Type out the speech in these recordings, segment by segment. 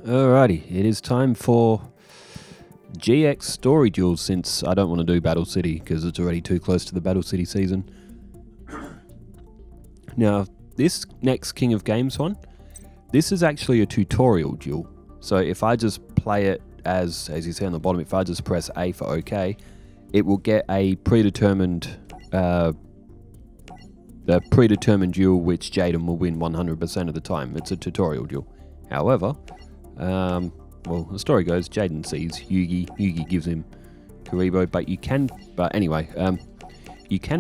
Alrighty, it is time for GX story duels, since I don't want to do Battle City because it's already too close to the Battle City season. Now, this next King of Games one, this is actually a tutorial duel. So if I just play it as you see on the bottom, if I just press A for OK, it will get a predetermined duel which Jaden will win 100% of the time. It's a tutorial duel. However, well, the story goes, Jaden sees Yugi gives him Karibo, but you can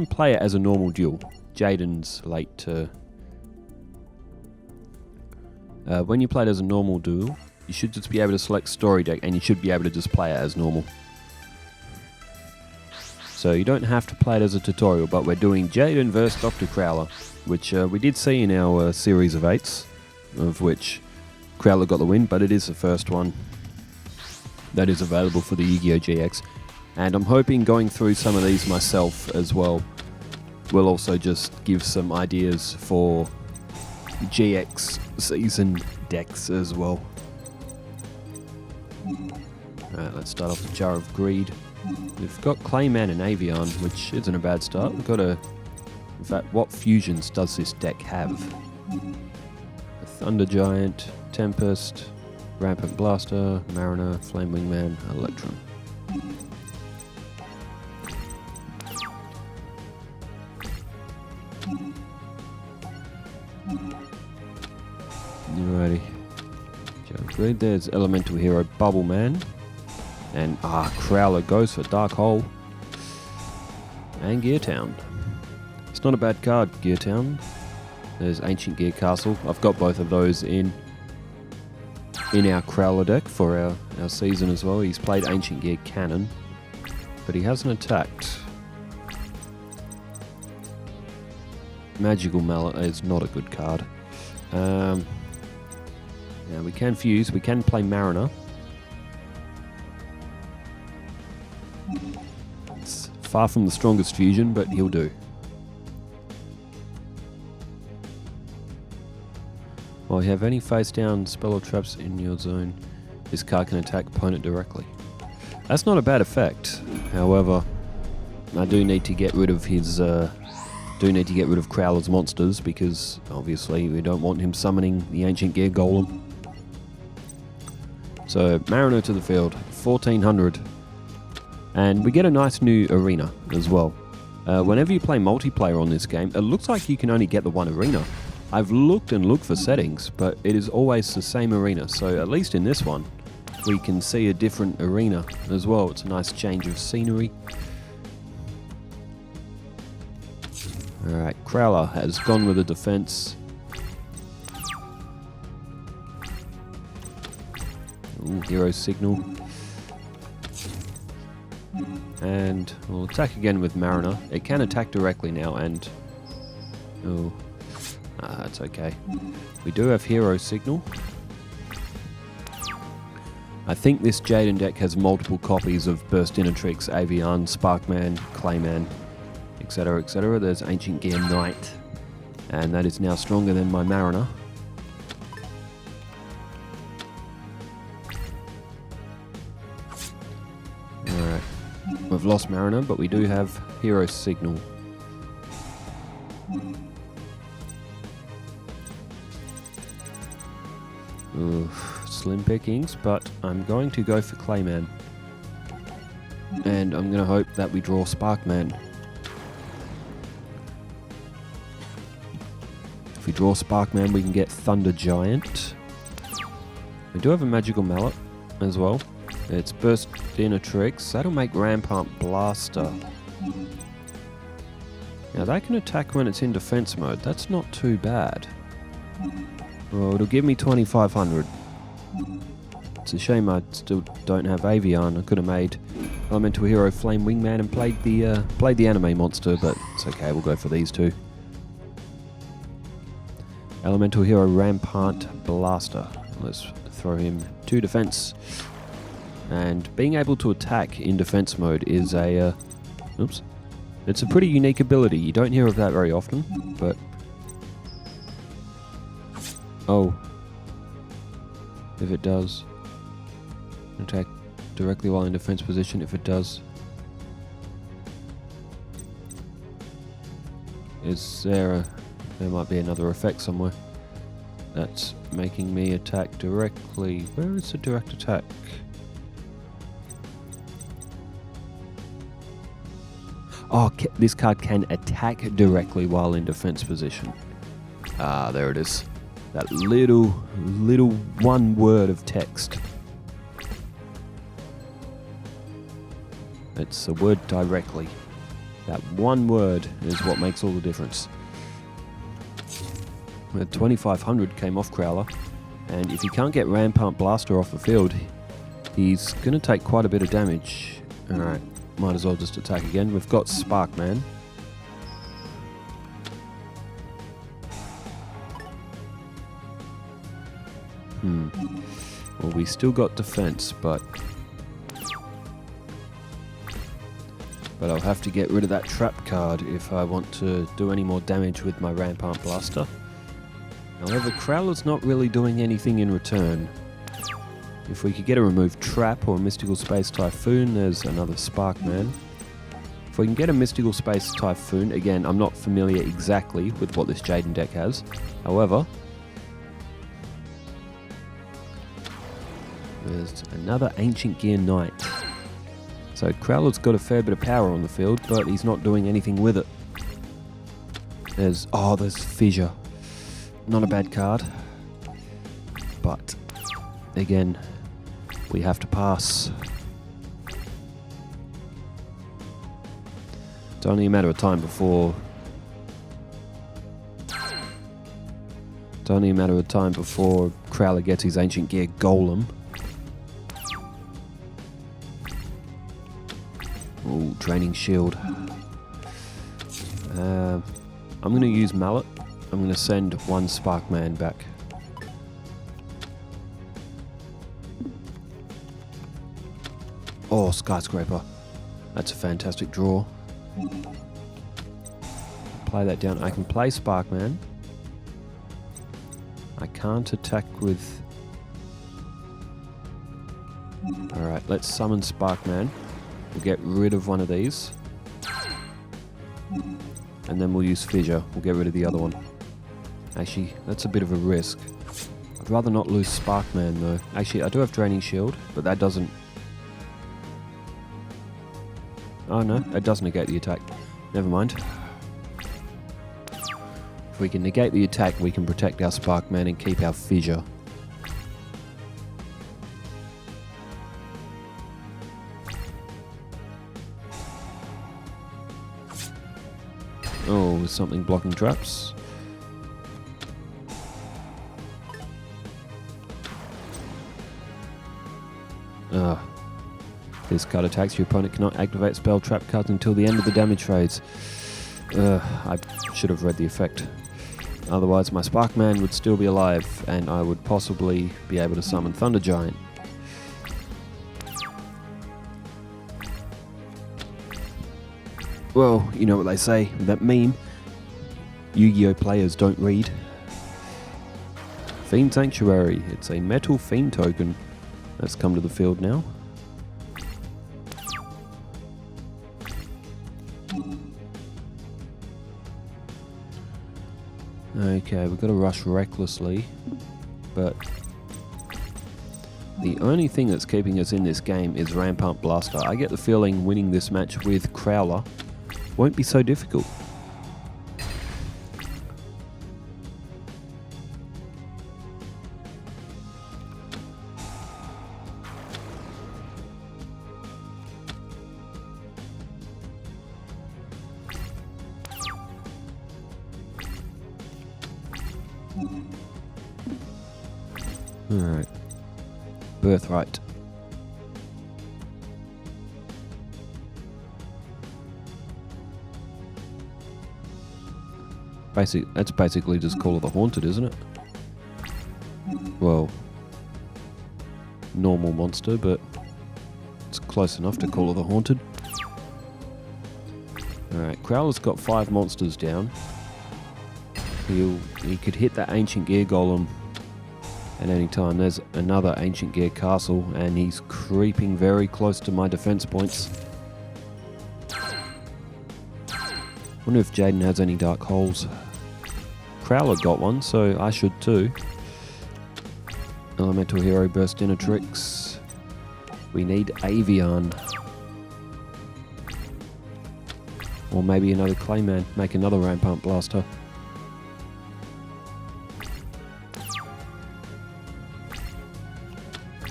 play it as a normal duel. Jaden's late to... when you play it as a normal duel, you should just be able to select story deck, and you should be able to just play it as normal. So you don't have to play it as a tutorial, but we're doing Jaden vs Dr. Crowler, which we did see in our series of 8s, of which Crowler got the win, but it is the first one that is available for the Yugioh GX. And I'm hoping going through some of these myself as well will also just give some ideas for GX season decks as well. Alright, let's start off with Jar of Greed. We've got Clayman and Avian, which isn't a bad start. We've got in fact, what fusions does this deck have? A Thunder Giant, Tempest, Rampant Blaster, Mariner, Flame Wingman, Electrum. Alrighty. There's Elemental Hero Bubble Man. And Crowler goes for Dark Hole. And Gear Town. It's not a bad card, Gear Town. There's Ancient Gear Castle. I've got both of those in our Crowler deck for our season as well. He's played Ancient Gear Cannon, but he hasn't attacked. Magical Mallet is not a good card. Now we can fuse. We can play Mariner. It's far from the strongest fusion, but he'll do. While you have any face down spell or traps in your zone, this card can attack opponent directly. That's not a bad effect. However, I do need to get rid of his Crowler's monsters, because obviously we don't want him summoning the Ancient Gear Golem. So Mariner to the field, 1400. And we get a nice new arena as well. Whenever you play multiplayer on this game, it looks like you can only get the one arena. I've looked for settings, but it is always the same arena. So at least in this one, we can see a different arena as well. It's a nice change of scenery. Alright, Crowler has gone with a defense. Ooh, Hero Signal. And we'll attack again with Mariner. It can attack directly now, and... oh, that's okay. We do have Hero Signal. I think this Jaden deck has multiple copies of Burstinatrix, Avian, Sparkman, Clayman, etc, etc. There's Ancient Gear Knight, and that is now stronger than my Mariner. Alright, we've lost Mariner, but we do have Hero Signal. Oof, slim pickings, but I'm going to go for Clayman. And I'm going to hope that we draw Sparkman. If we draw Sparkman, we can get Thunder Giant. We do have a Magical Mallet as well. It's Burstinatrix. That'll make Rampant Blaster. Now that can attack when it's in defense mode. That's not too bad. Well, it'll give me 2500. It's a shame I still don't have Avian. I could have made Elemental Hero Flame Wingman and played the anime monster, but it's okay, we'll go for these two. Elemental Hero Rampant Blaster. Let's throw him to defense. And being able to attack in defense mode is it's a pretty unique ability. You don't hear of that very often, but... oh. if it does. Attack directly while in defense position if it does. There might be another effect somewhere that's making me attack directly. Where is the direct attack? Oh, this card can attack directly while in defense position. Ah, there it is. That little one word of text. It's the word directly. That one word is what makes all the difference. The 2500 came off Crowler, and if he can't get Ram Pump Blaster off the field, he's going to take quite a bit of damage. Alright, might as well just attack again. We've got Sparkman. Well, we still got defense, but I'll have to get rid of that trap card if I want to do any more damage with my Rampart Blaster. However, Crowler's not really doing anything in return. If we could get a removed trap or a Mystical Space Typhoon, there's another Sparkman. If we can get a Mystical Space Typhoon, again, I'm not familiar exactly with what this Jaden deck has. However, there's another Ancient Gear Knight. So Crowler's got a fair bit of power on the field, but he's not doing anything with it. There's Fissure. Not a bad card. But, again, we have to pass. It's only a matter of time before Crowler gets his Ancient Gear Golem. Ooh, Draining Shield. I'm going to use Mallet. I'm going to send one Sparkman back. Oh, Skyscraper. That's a fantastic draw. Play that down. I can play Sparkman. I can't attack with... Alright, let's summon Sparkman. We'll get rid of one of these. And then we'll use Fissure. We'll get rid of the other one. Actually, that's a bit of a risk. I'd rather not lose Sparkman though. Actually, I do have Draining Shield, but that doesn't... Oh no, it does negate the attack. Never mind. If we can negate the attack, we can protect our Sparkman and keep our Fissure. Oh, there's something blocking traps. This card attacks. Your opponent cannot activate spell trap cards until the end of the damage phase. I should have read the effect. Otherwise, my Sparkman would still be alive, and I would possibly be able to summon Thunder Giant. Well, you know what they say, that meme. Yu-Gi-Oh players don't read. Fiend Sanctuary. It's a metal fiend token that's come to the field now. Okay, we've got to rush recklessly, but the only thing that's keeping us in this game is Rampart Blaster. I get the feeling winning this match with Crowler won't be so difficult. Alright. Birthright. That's basically just Call of the Haunted, isn't it? Well, normal monster, but it's close enough to Call of the Haunted. Alright, Crowler's got 5 monsters down. He could hit that Ancient Gear Golem at any time. There's another Ancient Gear Castle, and he's creeping very close to my defense points. Wonder if Jaden has any dark holes. Crowler got one, so I should too. Elemental Hero Burstinatrix. We need Avian. Or maybe another Clayman. Make another Rampant Blaster.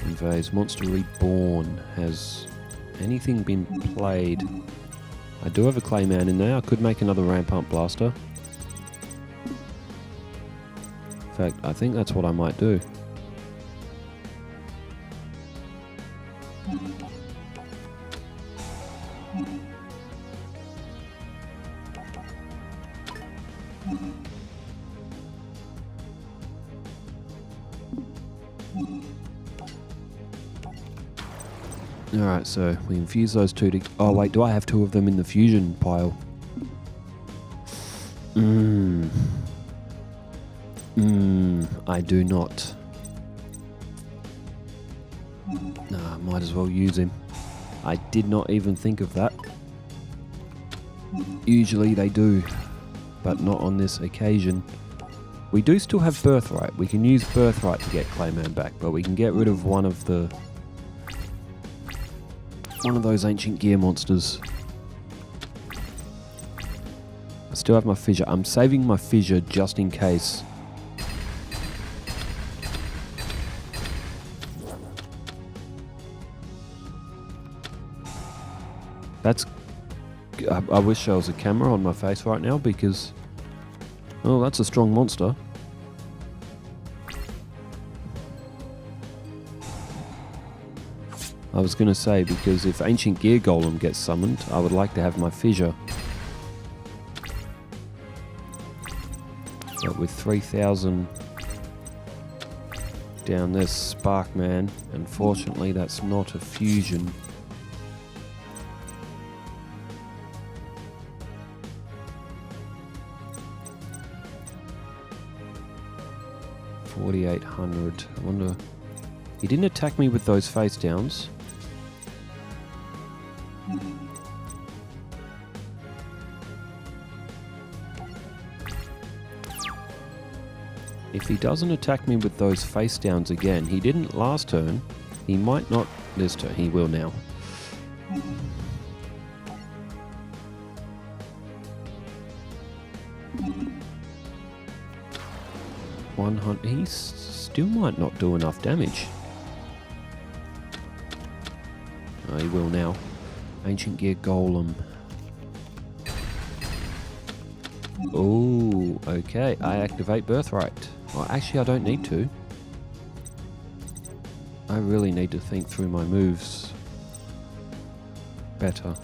Invades. Monster Reborn. Has anything been played? I do have a Clayman in there. I could make another Rampant Blaster. In fact, I think that's what I might do. Alright, so we infuse those two to... Oh wait, do I have two of them in the fusion pile? I do not. Nah, might as well use him. I did not even think of that. Usually they do, but not on this occasion. We do still have Birthright. We can use Birthright to get Clayman back, but we can get rid of one of those Ancient Gear monsters. I still have my Fissure. I'm saving my Fissure just in case. I wish there was a camera on my face right now because... Oh, that's a strong monster. I was going to say, because if Ancient Gear Golem gets summoned, I would like to have my Fissure. But with 3,000 down, there's Sparkman. Unfortunately, that's not a fusion. $4,800. I wonder... He didn't attack me with those face downs. If he doesn't attack me with those face downs again, he didn't last turn, he might not this turn, he will now. He still might not do enough damage. Oh, he will now. Ancient Gear Golem. Oh, okay. I activate Birthright. Well, actually, I don't need to. I really need to think through my moves better.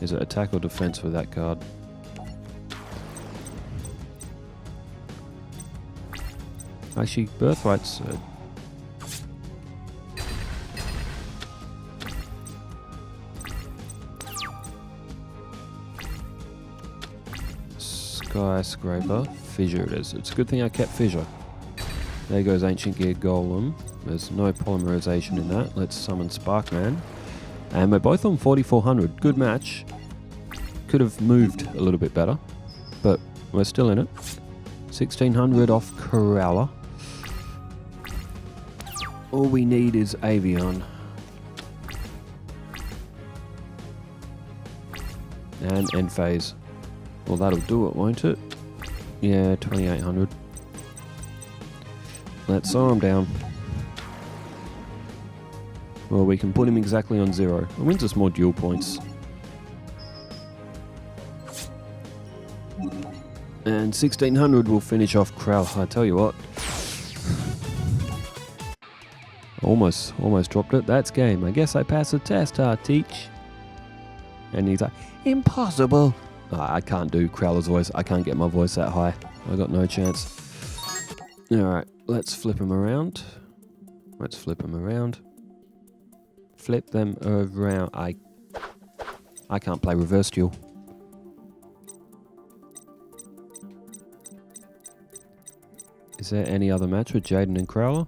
Is it attack or defense with that card? Actually, Birthright's... Skyscraper. Fissure it is. It's a good thing I kept Fissure. There goes Ancient Gear Golem. There's no polymerization in that. Let's summon Sparkman. And we're both on 4,400. Good match. Could have moved a little bit better, but we're still in it. 1,600 off Crowler. All we need is Avian. And end phase. Well, that'll do it, won't it? Yeah, 2,800. Let's saw him down. Well, we can put him exactly on 0. It wins us more duel points. And 1,600 will finish off Crowler. I tell you what. Almost dropped it. That's game. I guess I passed the test, teach. And he's like, impossible. Oh, I can't do Crowler's voice. I can't get my voice that high. I got no chance. Alright, let's flip him around. Flip them around. I can't play reverse duel. Is there any other match with Jaden and Crowler?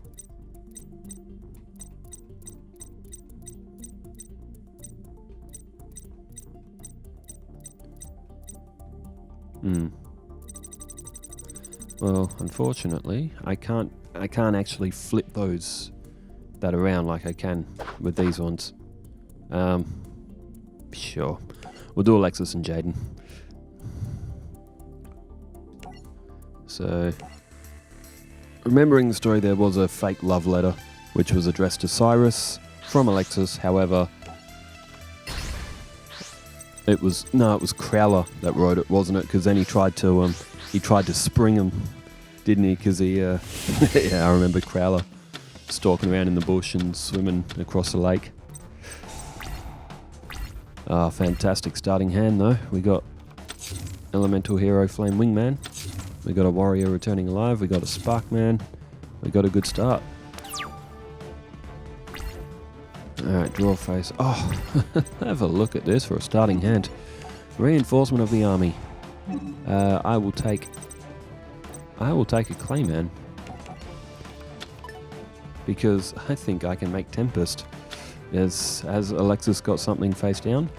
Well, unfortunately, I can't actually flip that around like I can with these ones. Sure. We'll do Alexis and Jaden. So, remembering the story, there was a fake love letter which was addressed to Cyrus from Alexis. However, it was Crowler that wrote it, wasn't it? Because then he tried to spring him, didn't he? Because he yeah, I remember Crowler stalking around in the bush and swimming across the lake. Fantastic starting hand though. We got Elemental Hero Flame Wingman. We got a Warrior Returning Alive. We got a Sparkman. We got a good start. Alright, draw face. Oh, have a look at this for a starting hand. Reinforcement of the army. I will take a Clayman. Because I think I can make Tempest. Has Alexis got something face down?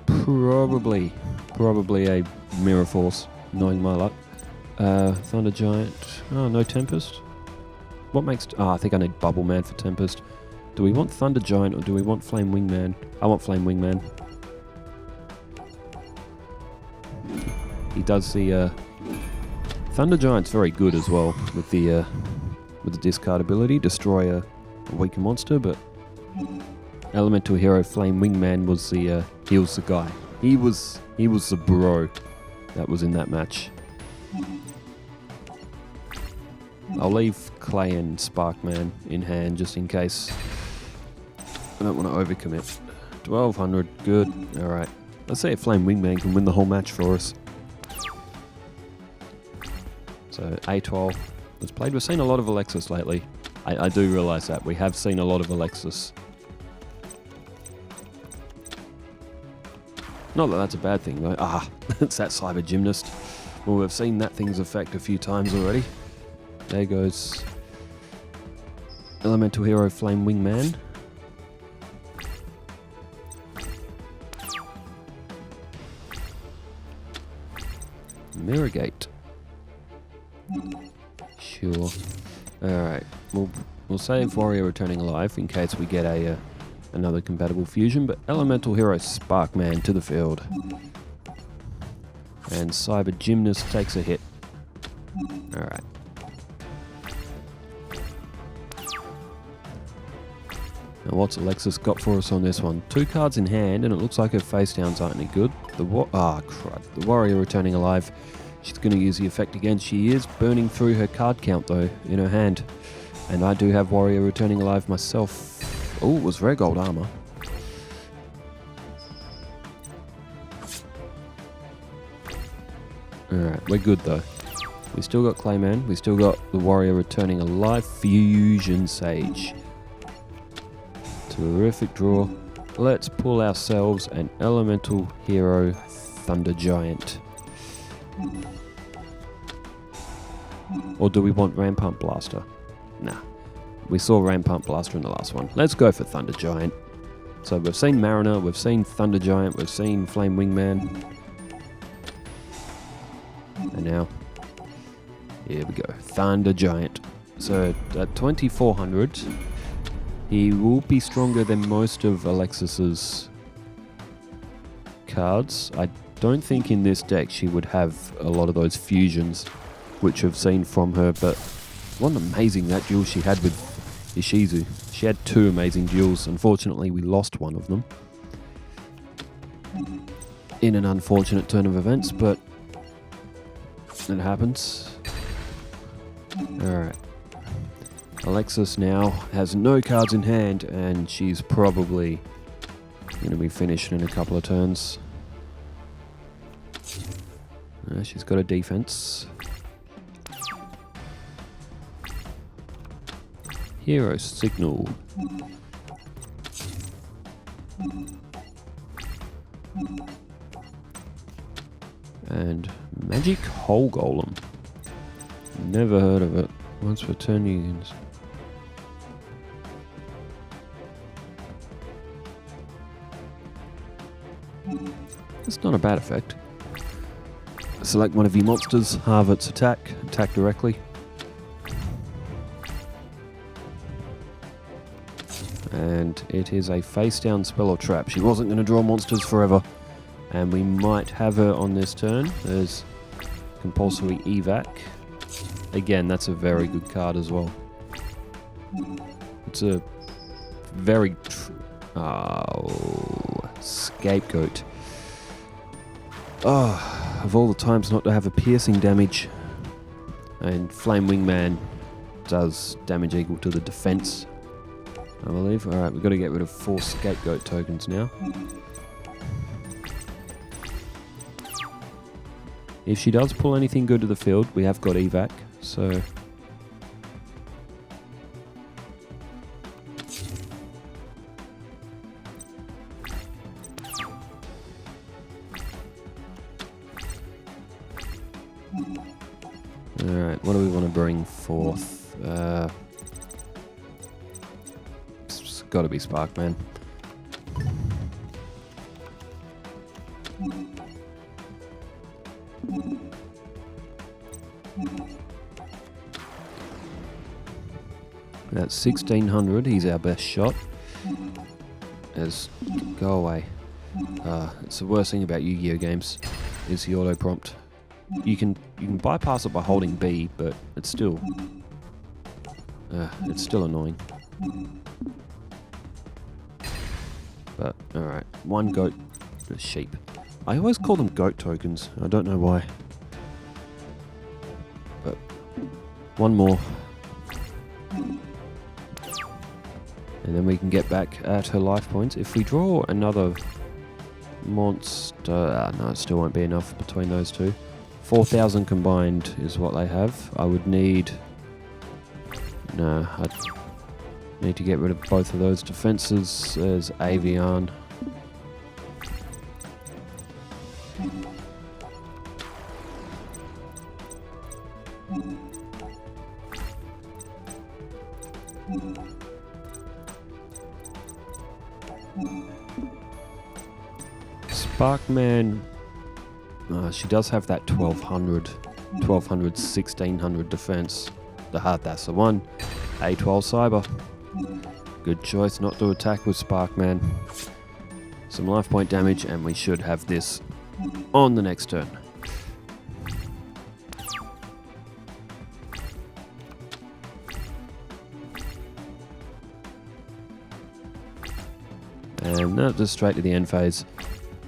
Probably a Mirror Force, knowing my luck. Thunder Giant. Oh, no Tempest. What makes... I think I need Bubble Man for Tempest. Do we want Thunder Giant or do we want Flame Wingman? I want Flame Wingman. He does the... Thunder Giant's very good as well with the discard ability. Destroy a weaker monster, but... Elemental Hero Flame Wingman was the guy. He was the bro that was in that match. I'll leave Clay and Sparkman in hand just in case. I don't want to overcommit. 1200, good. Alright. Let's see if Flame Wingman can win the whole match for us. So A12 was played. We've seen a lot of Alexis lately. I do realise that. We have seen a lot of Alexis. Not that that's a bad thing though. It's that Cyber Gymnast. Well, we've seen that thing's effect a few times already. There goes Elemental Hero Flame Wingman. Mirrorgate. Sure. Alright. We'll save Warrior Returning Alive in case we get another compatible fusion, but Elemental Hero Sparkman to the field. And Cyber Gymnast takes a hit. Alright. Now what's Alexis got for us on this one? 2 cards in hand, and it looks like her face downs aren't any good. The Warrior Returning Alive. She's going to use the effect again. She is burning through her card count though in her hand. And I do have Warrior Returning Alive myself. Oh, it was rare gold armor. Alright, we're good though. We still got Clayman. We still got the Warrior Returning Alive. Fusion Sage. Terrific draw. Let's pull ourselves an Elemental Hero Thunder Giant. Or do we want Rampant Blaster? Nah. We saw Rampant Blaster in the last one. Let's go for Thunder Giant. So we've seen Mariner, we've seen Thunder Giant, we've seen Flame Wingman. And now, here we go. Thunder Giant. So at 2400, he will be stronger than most of Alexis's cards. I don't think in this deck she would have a lot of those fusions, which I've seen from her, but what amazing that duel she had with Ishizu. She had 2 amazing duels. Unfortunately, we lost one of them in an unfortunate turn of events, but it happens. Alright. Alexis now has no cards in hand, and she's probably going to be finished in a couple of turns. She's got a defense. Hero Signal. And Magic Hole Golem. Never heard of it. Once per turn you can... That's not a bad effect. Select one of your monsters, halve its attack directly. And it is a face down spell or trap. She wasn't going to draw monsters forever. And we might have her on this turn. There's compulsory evac. Again, that's a very good card as well. It's a very... Scapegoat. Oh, of all the times not to have a piercing damage. And Flame Wingman does damage equal to the defense, I believe. Alright, we've got to get rid of 4 Scapegoat tokens now. If she does pull anything good to the field, we have got evac, so... Alright, what do we want to bring forth? It's got to be Sparkman. That's 1600, he's our best shot. Go away. It's the worst thing about Yu-Gi-Oh games, is the auto prompt. You can bypass it by holding B, but it's still annoying. But alright, 1 goat, a sheep. I always call them goat tokens. I don't know why. But 1 more. And then we can get back at her life points. If we draw another monster... no, it still won't be enough between those two. 4,000 combined is what they have. I would need... No, I need to get rid of both of those defenses. There's Avian. Sparkman, she does have that 1200, 1600 defense. That's the one. A12 Cyber. Good choice not to attack with Sparkman. Some life point damage, and we should have this on the next turn. And no, just straight to the end phase.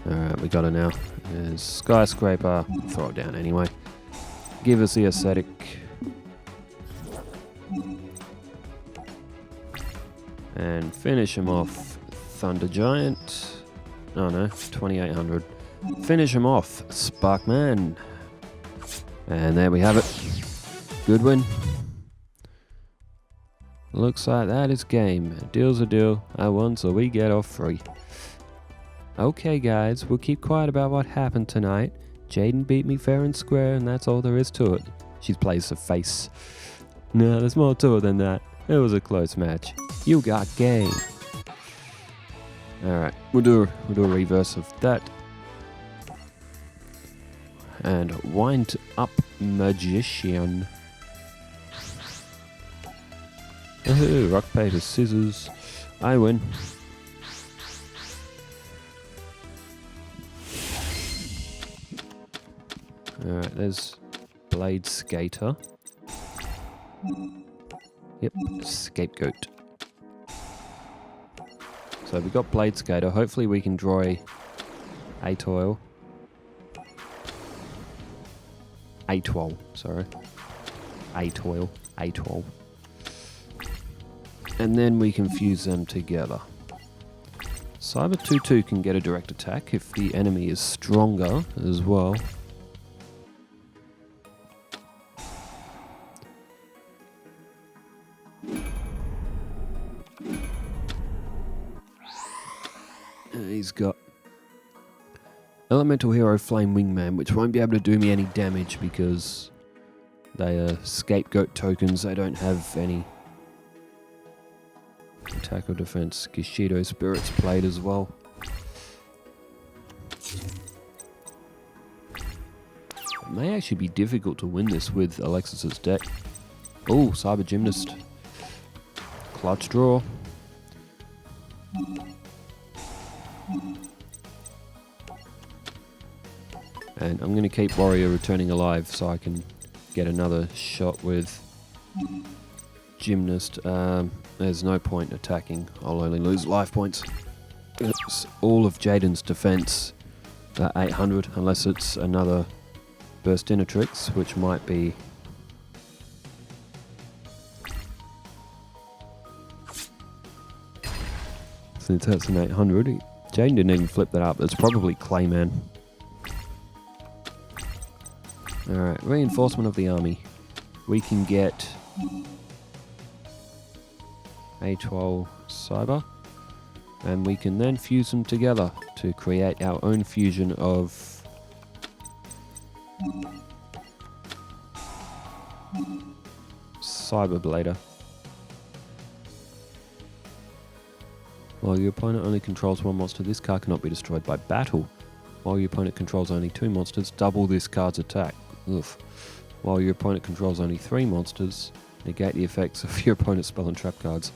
Alright, we got her now. There's Skyscraper. Throw it down anyway. Give us the aesthetic. And finish him off. Thunder Giant. Oh no, 2800. Finish him off. Sparkman. And there we have it. Good win. Looks like that is game. A deal's a deal. I won, so we get off free. Okay guys, we'll keep quiet about what happened tonight. Jaden beat me fair and square, and that's all there is to it. She plays the face. No, there's more to it than that. It was a close match. You got game. Alright, we'll do a reverse of that. And wind up Magician. Rock, paper, scissors. I win. Alright, there's Blade Skater. Yep, Scapegoat. So we got Blade Skater. Hopefully we can draw a toil. A12, sorry. A12. A12. And then we can fuse them together. Cyber 2-2 can get a direct attack if the enemy is stronger as well. He's got Elemental Hero Flame Wingman, which won't be able to do me any damage because they are Scapegoat tokens. They don't have any attack or defense. Kishido Spirit's played as well. may actually be difficult to win this with Alexis's deck. Oh, Cyber Gymnast. Clutch draw. And I'm going to keep Warrior returning alive so I can get another shot with Gymnast. There's no point attacking. I'll only lose life points. It's all of Jaden's defense at 800, unless it's another Burst Tricks, which might be... Since that's an 800, Jaden didn't even flip that up. It's probably Clayman. Alright, reinforcement of the army. We can get A12 Cyber, and we can then fuse them together to create our own fusion of Cyber Blader. While your opponent only controls one monster, this card cannot be destroyed by battle. While your opponent controls only 2 monsters, double this card's attack. Oof. While your opponent controls only 3 monsters, negate the effects of your opponent's spell and trap cards.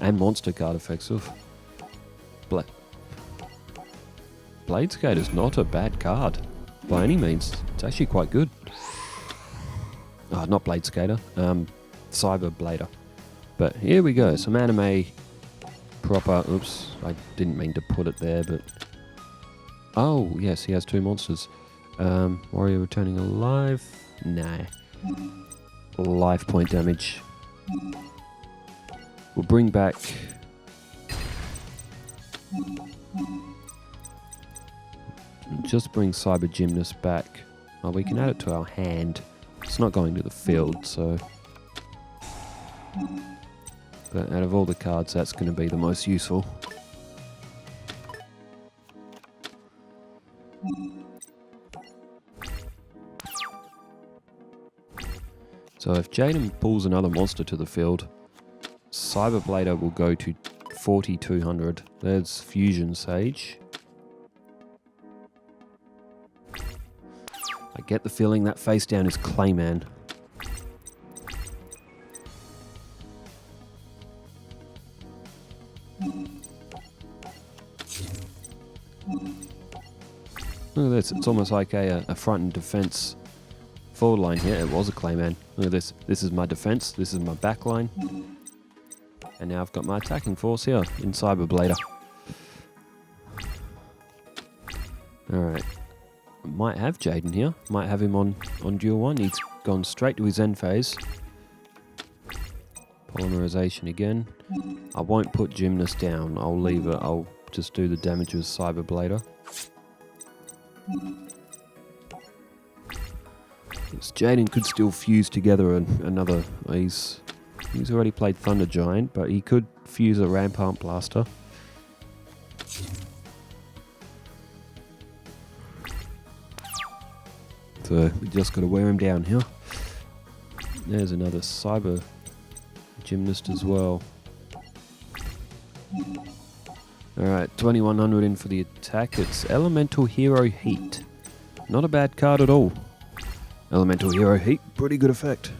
And monster card effects. Oof. Bladeskate is not a bad card, by any means. It's actually quite good. Oh, not Bladeskater, Cyber Blader. But here we go, some anime proper, oops, I didn't mean to put it there, but... Oh, yes, he has 2 monsters. Warrior returning alive? Nah. Life point damage. We'll bring back... Just bring Cyber Gymnast back. Oh, we can add it to our hand. It's not going to the field, so... But out of all the cards, that's going to be the most useful. So if Jaden pulls another monster to the field, Cyber Blader will go to 4200. There's Fusion Sage. I get the feeling that face down is Clayman. Look at this, it's almost like a front and defense forward line here. It was a Clayman. Look at this. This is my defense, this is my back line. And now I've got my attacking force here in Cyber Blader. Alright. Might have Jaden here. Might have him on Duel 1. He's gone straight to his end phase. Polymerization again. I won't put Gymnast down. I'll leave it. I'll just do the damage with Cyber Blader. Jaden could still fuse together another... He's already played Thunder Giant, but he could fuse a Rampart Blaster. So we just got to wear him down here. There's another Cyber Gymnast as well. Alright, 2100 in for the attack. It's Elemental Hero Heat. Not a bad card at all. Elemental Hero Heat, pretty good effect.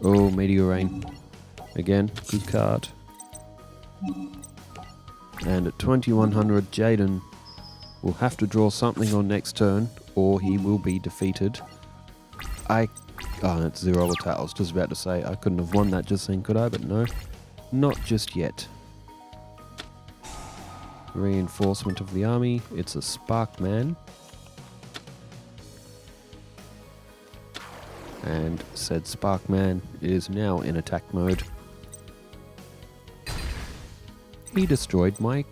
Oh, Meteor Rain. Again, good card. And at 2100, Jaden will have to draw something on next turn, or he will be defeated. Oh, that's 0 attack. I was just about to say I couldn't have won that just then, could I? But no, not just yet. Reinforcement of the army. It's a Sparkman. And said Sparkman is now in attack mode. He destroyed my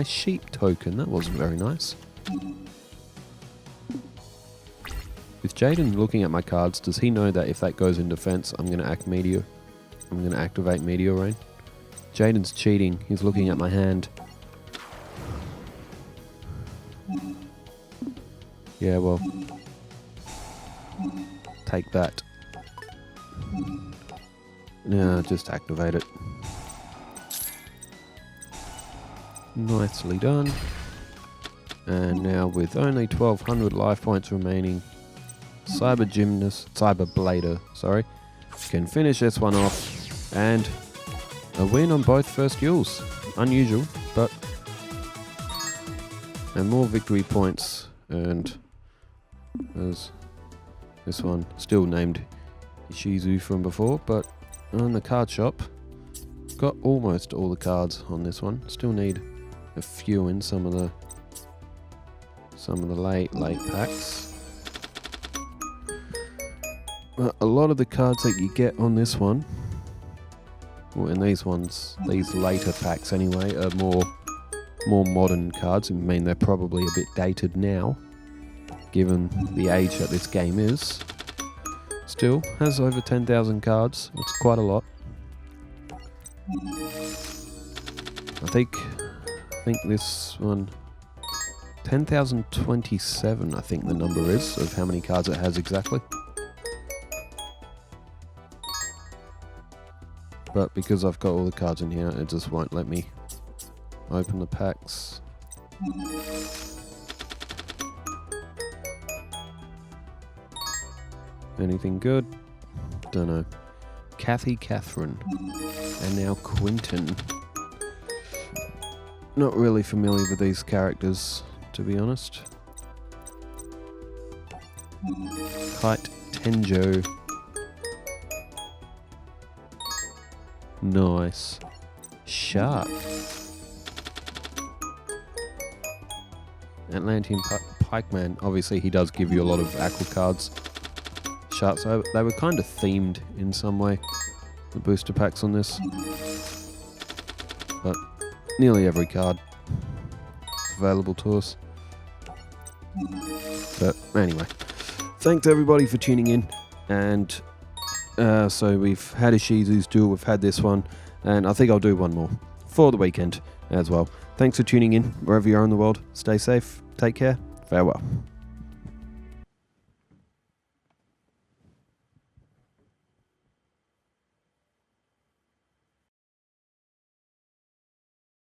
sheep token. That wasn't very nice. With Jaden looking at my cards, does he know that if that goes in defense, I'm going to activate Meteor Rain? Jaden's cheating. He's looking at my hand. Yeah, well, Take that. Now just activate it. Nicely done. And now with only 1200 life points remaining, Cyber Blader, sorry, can finish this one off, and a win on both first duels. Unusual, but and more victory points earned, as this one still named Ishizu from before, but on the card shop, got almost all the cards on this one. Still need a few in some of the late packs. But a lot of the cards that you get on this one, well, and these later packs anyway, are more modern cards. I mean, they're probably a bit dated now, given the age that this game is. Still has over 10,000 cards. It's quite a lot. I think this one, 10,027, I think the number is, of how many cards it has exactly. But because I've got all the cards in here, it just won't let me open the packs. Anything good? Don't know. Catherine. And now Quentin. Not really familiar with these characters, to be honest. Kite Tenjo. Nice. Shark. Atlantean Pikeman. Obviously he does give you a lot of aqua cards. Sharks, so they were kind of themed in some way, the booster packs on this. But nearly every card is available to us. But anyway, thanks everybody for tuning in. And so we've had Ishizu's Duel, we've had this one, and I think I'll do one more for the weekend as well. Thanks for tuning in, wherever you are in the world. Stay safe, take care, farewell.